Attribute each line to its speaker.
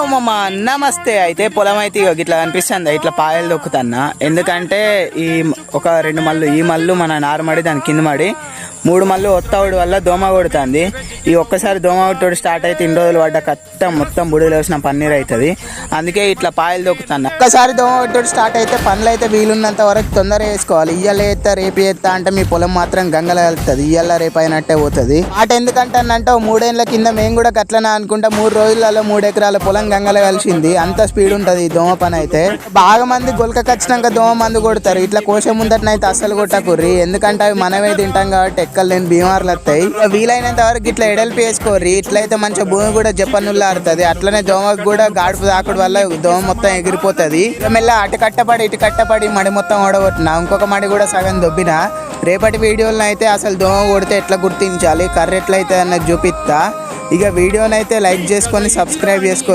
Speaker 1: Hello మామ, నమస్తే. అయితే పొలం అయితే ఇట్లా కనిపిస్తుంది, ఇట్లా పాయలు దొక్కుతున్నా. ఎందుకంటే ఈ ఒక 2 మళ్ళు, ఈ మళ్ళు మన నారుమడి, దాని కింద మడి 3 మళ్ళు ఒత్తవుడు వల్ల దోమ కొడుతుంది. ఈ ఒక్కసారి దోమ కొట్టుడు స్టార్ట్ అయితే ఇన్ని రోజులు పడ్డ కట్టం మొత్తం బుడిలో వేసిన పన్నీర్ అవుతుంది. అందుకే ఇట్లా పాయలు దొక్కుతున్నా. ఒక్కసారి దోమ కొట్టుడు స్టార్ట్ అయితే పనులు అయితే వీలున్నంత వరకు తొందరగా వేసుకోవాలి. ఇయ్యాల ఎత్తా రేపు ఎత్తా అంటే మీ పొలం మాత్రం గంగల వెళ్తుంది. ఇయ్యాల రేపు అయినట్టే పోతుంది. మాట ఎందుకంటానంటే 3 ఏళ్ళ కింద మేము కూడా గట్లనే అనుకుంటా 3 రోజులలో 3 ఎకరాల పొలం గంగల కలిసింది. అంత స్పీడ్ ఉంటది ఈ దోమ పని అయితే. బాగా మంది గొలక ఖచ్చితంగా దోమ మందు కొడతారు. ఇట్లా కోసే ముందటనైతే అస్సలు కొట్టకుర్రి, ఎందుకంటే అవి మనమే తింటాం కాబట్టి ఎక్కలు లేని బీమార్లు వస్తాయి. వీలైనంత వరకు ఇట్లా ఎడల్పి వేసుకోర్రి. ఇట్లయితే మంచిగా భూమి కూడా జపనుల్లా ఆడుతుంది. అట్లనే దోమకు కూడా గాడుపు తాకుడు వల్ల దోమ మొత్తం ఎగిరిపోతుంది. మెల్ల అటు కట్టపడి మడి మొత్తం ఓడగొట్టిన, ఇంకొక మడి కూడా సగం దొబ్బిన. రేపటి వీడియోలను అయితే అసలు దోమ కొడితే ఎట్లా గుర్తించాలి, కర్ర ఎట్లయితే అన్నది చూపిస్తా. ఇక వీడియోనైతే లైక్ చేసుకొని సబ్స్క్రైబ్ చేసుకో.